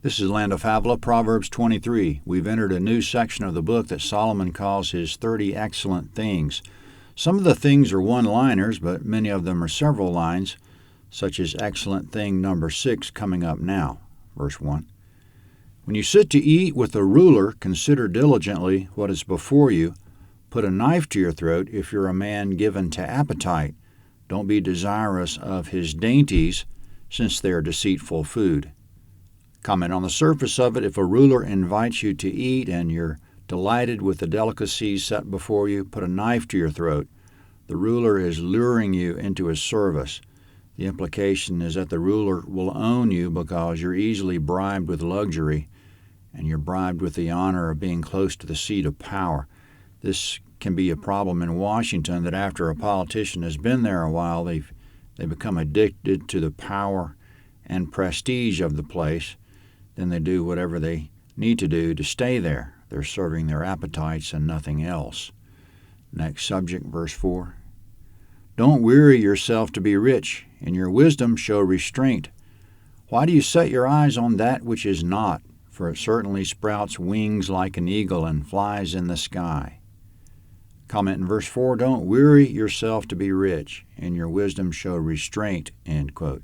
This is Land of Havilah, Proverbs 23. We've entered a new section of the book that Solomon calls his 30 excellent things. Some of the things are one-liners, but many of them are several lines, such as excellent thing number 6 coming up now. Verse 1. When you sit to eat with a ruler, consider diligently what is before you. Put a knife to your throat if you're a man given to appetite. Don't be desirous of his dainties, since they are deceitful food. Comment on the surface of it. If a ruler invites you to eat and you're delighted with the delicacies set before you, put a knife to your throat. The ruler is luring you into his service. The implication is that the ruler will own you because you're easily bribed with luxury and you're bribed with the honor of being close to the seat of power. This can be a problem in Washington, that after a politician has been there a while, they become addicted to the power and prestige of the place. Then they do whatever they need to do to stay there. They're serving their appetites and nothing else. Next subject, verse 4. Don't weary yourself to be rich. In your wisdom show restraint. Why do you set your eyes on that which is not? For it certainly sprouts wings like an eagle and flies in the sky. Comment in verse 4. Don't weary yourself to be rich. In your wisdom show restraint. End quote.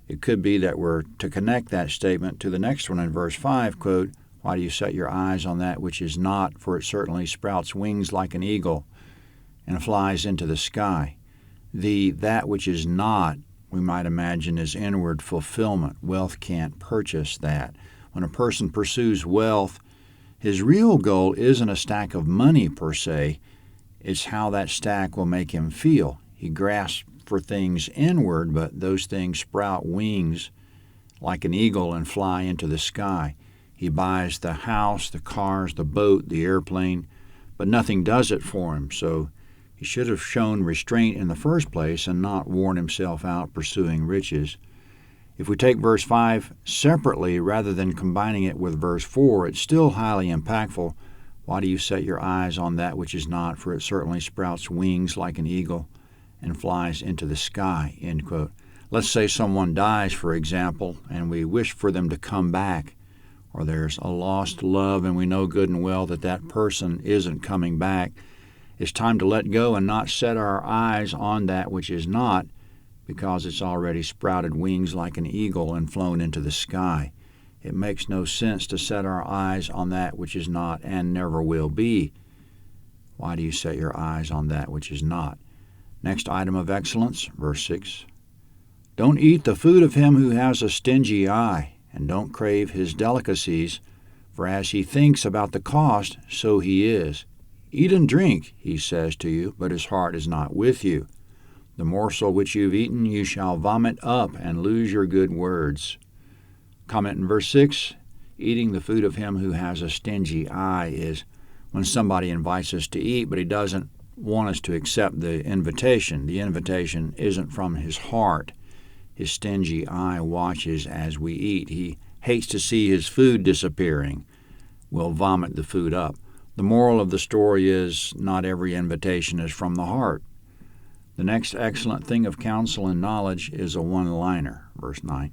It could be that we're to connect that statement to the next one in verse 5, quote, why do you set your eyes on that which is not? For it certainly sprouts wings like an eagle and flies into the sky. That which is not, we might imagine, is inward fulfillment. Wealth can't purchase that. When a person pursues wealth, his real goal isn't a stack of money per se. It's how that stack will make him feel. He grasps for things inward, but those things sprout wings like an eagle and fly into the sky. He buys the house, the cars, the boat, the airplane, but nothing does it for him. So he should have shown restraint in the first place and not worn himself out pursuing riches. If we take verse 5 separately rather than combining it with verse 4, it's still highly impactful. Why do you set your eyes on that which is not? For it certainly sprouts wings like an eagle and flies into the sky, end quote. Let's say someone dies, for example, and we wish for them to come back, or there's a lost love and we know good and well that that person isn't coming back. It's time to let go and not set our eyes on that which is not, because it's already sprouted wings like an eagle and flown into the sky. It makes no sense to set our eyes on that which is not and never will be. Why do you set your eyes on that which is not? Next item of excellence, verse 6. Don't eat the food of him who has a stingy eye, and don't crave his delicacies, for as he thinks about the cost, so he is. Eat and drink, he says to you, but his heart is not with you. The morsel which you've eaten you shall vomit up and lose your good words. Comment in verse 6. Eating the food of him who has a stingy eye is when somebody invites us to eat, but he doesn't want us to accept the invitation. The invitation isn't from his heart. His stingy eye watches as we eat. He hates to see his food disappearing. We'll vomit the food up. The moral of the story is not every invitation is from the heart. The next excellent thing of counsel and knowledge is a one-liner, verse 9.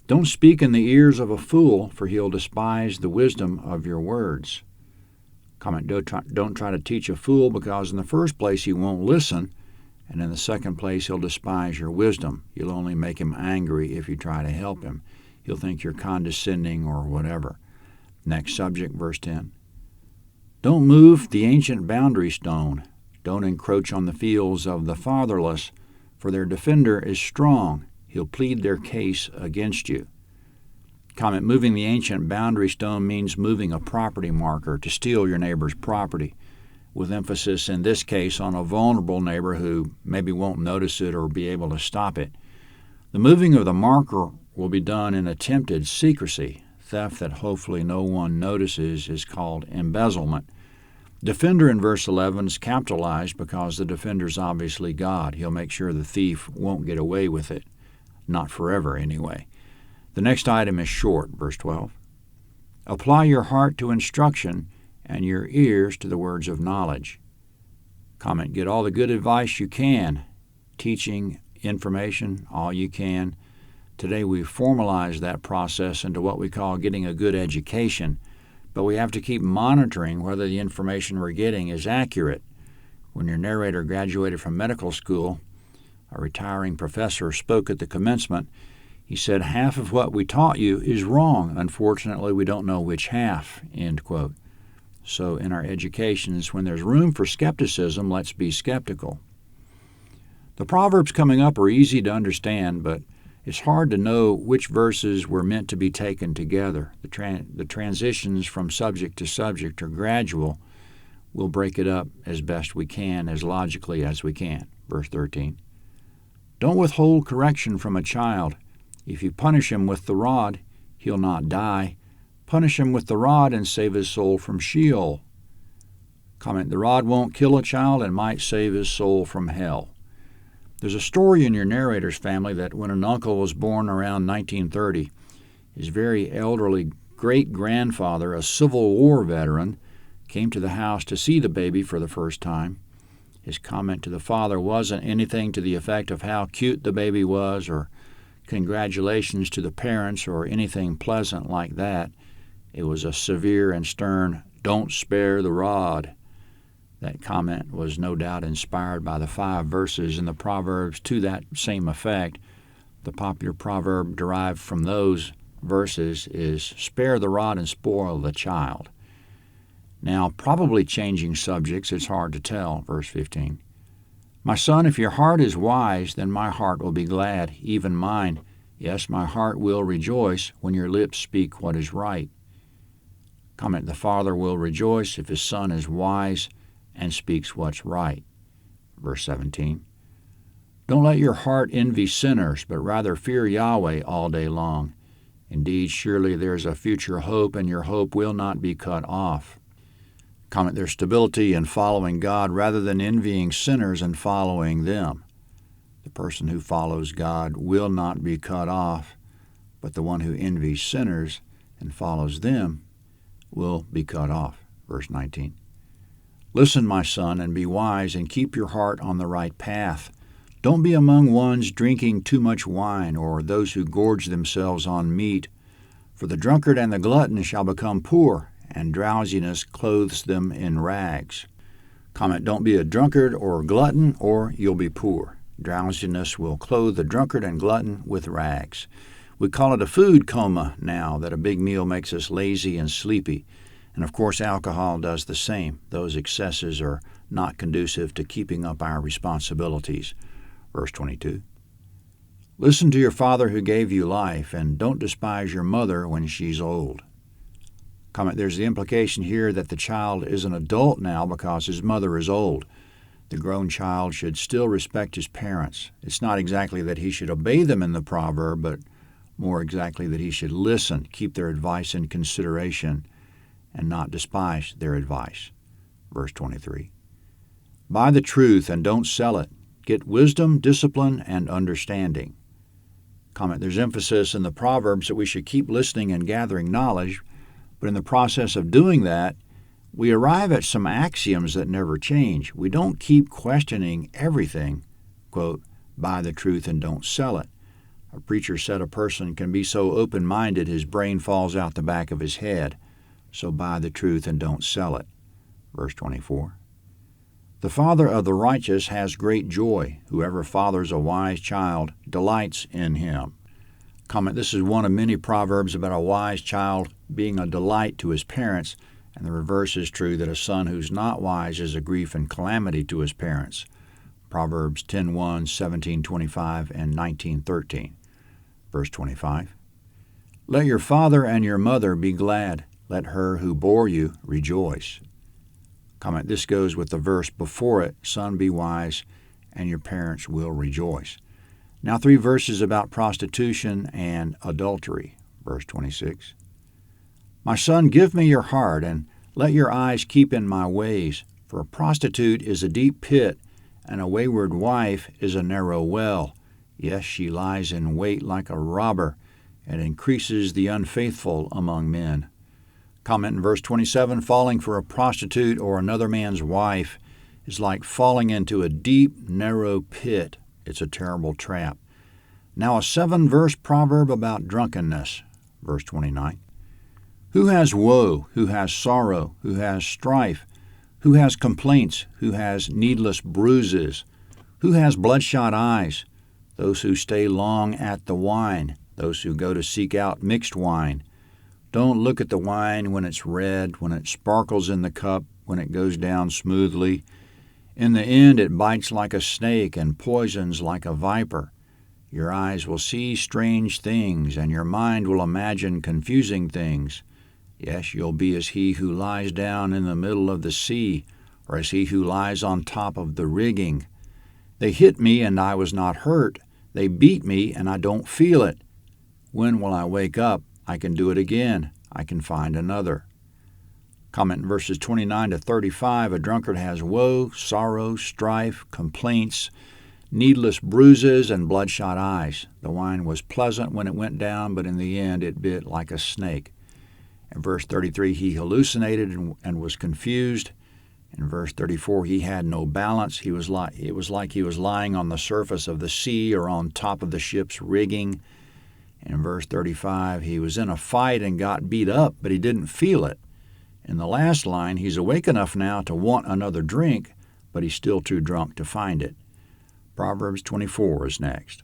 Don't speak in the ears of a fool, for he'll despise the wisdom of your words. Comment, don't try to teach a fool, because in the first place he won't listen, and in the second place he'll despise your wisdom. You'll only make him angry if you try to help him. He'll think you're condescending or whatever. Next subject, verse 10. Don't move the ancient boundary stone. Don't encroach on the fields of the fatherless, for their defender is strong. He'll plead their case against you. Comment, moving the ancient boundary stone means moving a property marker to steal your neighbor's property, with emphasis in this case on a vulnerable neighbor who maybe won't notice it or be able to stop it. The moving of the marker will be done in attempted secrecy. Theft that hopefully no one notices is called embezzlement. Defender in verse 11 is capitalized because the defender is obviously God. He'll make sure the thief won't get away with it. Not forever, anyway. The next item is short, verse 12. Apply your heart to instruction and your ears to the words of knowledge. Comment, get all the good advice you can, teaching, information, all you can, Today we formalize that process into what we call getting a good education, but we have to keep monitoring whether the information we're getting is accurate. When your narrator graduated from medical school, a retiring professor spoke at the commencement. He said, "Half of what we taught you is wrong. Unfortunately, we don't know which half," end quote. So in our educations, when there's room for skepticism, let's be skeptical. The Proverbs coming up are easy to understand, but it's hard to know which verses were meant to be taken together. The transitions from subject to subject are gradual. We'll break it up as best we can, as logically as we can. Verse 13. Don't withhold correction from a child. If you punish him with the rod, he'll not die. Punish him with the rod and save his soul from Sheol. Comment, the rod won't kill a child and might save his soul from hell. There's a story in your narrator's family that when an uncle was born around 1930, his very elderly great-grandfather, a Civil War veteran, came to the house to see the baby for the first time. His comment to the father wasn't anything to the effect of how cute the baby was or congratulations to the parents or anything pleasant like that. It was a severe and stern, "Don't spare the rod." That comment was no doubt inspired by the 5 verses in the Proverbs to that same effect. The popular proverb derived from those verses is, "Spare the rod and spoil the child." Now, probably changing subjects, it's hard to tell. Verse 15. My son, if your heart is wise, then my heart will be glad, even mine. Yes, my heart will rejoice when your lips speak what is right. Comment, the father will rejoice if his son is wise and speaks what's right. Verse 17. Don't let your heart envy sinners, but rather fear Yahweh all day long. Indeed, surely there is a future hope, and your hope will not be cut off. Comment, there's stability in following God rather than envying sinners and following them. The person who follows God will not be cut off, but the one who envies sinners and follows them will be cut off. Verse 19. Listen, my son, and be wise, and keep your heart on the right path. Don't be among ones drinking too much wine, or those who gorge themselves on meat. For the drunkard and the glutton shall become poor, and drowsiness clothes them in rags. Comment, don't be a drunkard or a glutton, or you'll be poor. Drowsiness will clothe the drunkard and glutton with rags. We call it a food coma now, that a big meal makes us lazy and sleepy. And of course, alcohol does the same. Those excesses are not conducive to keeping up our responsibilities. Verse 22. Listen to your father who gave you life, and don't despise your mother when she's old. Comment, there's the implication here that the child is an adult now because his mother is old. The grown child should still respect his parents. It's not exactly that he should obey them in the proverb, but more exactly that he should listen, keep their advice in consideration, and not despise their advice. Verse 23. Buy the truth and don't sell it. Get wisdom, discipline, and understanding. Comment, there's emphasis in the Proverbs that we should keep listening and gathering knowledge, but in the process of doing that, we arrive at some axioms that never change. We don't keep questioning everything. Quote, buy the truth and don't sell it. A preacher said a person can be so open-minded his brain falls out the back of his head. So buy the truth and don't sell it. Verse 24. The father of the righteous has great joy. Whoever fathers a wise child delights in him. Comment, this is one of many proverbs about a wise child being a delight to his parents, and the reverse is true, that a son who's not wise is a grief and calamity to his parents. Proverbs 10:1, 17:25, and 19:13. Verse 25. Let your father and your mother be glad. Let her who bore you rejoice. Comment, this goes with the verse before it, son, be wise, and your parents will rejoice. Now 3 verses about prostitution and adultery. Verse 26. My son, give me your heart, and let your eyes keep in my ways. For a prostitute is a deep pit, and a wayward wife is a narrow well. Yes, she lies in wait like a robber, and increases the unfaithful among men. Comment in verse 27, falling for a prostitute or another man's wife is like falling into a deep, narrow pit. It's a terrible trap. Now a 7-verse proverb about drunkenness. Verse 29. Who has woe? Who has sorrow? Who has strife? Who has complaints? Who has needless bruises? Who has bloodshot eyes? Those who stay long at the wine, those who go to seek out mixed wine. Don't look at the wine when it's red, when it sparkles in the cup, when it goes down smoothly. In the end it bites like a snake and poisons like a viper. Your eyes will see strange things, and your mind will imagine confusing things. Yes, you'll be as he who lies down in the middle of the sea, or as he who lies on top of the rigging. They hit me, and I was not hurt. They beat me, and I don't feel it. When will I wake up? I can do it again. I can find another. Comment in verses 29 to 35, a drunkard has woe, sorrow, strife, complaints, needless bruises, and bloodshot eyes. The wine was pleasant when it went down, but in the end it bit like a snake. In verse 33, he hallucinated and was confused. In verse 34, he had no balance. It was like he was lying on the surface of the sea or on top of the ship's rigging. In verse 35, he was in a fight and got beat up, but he didn't feel it. In the last line, he's awake enough now to want another drink, but he's still too drunk to find it. Proverbs 24 is next.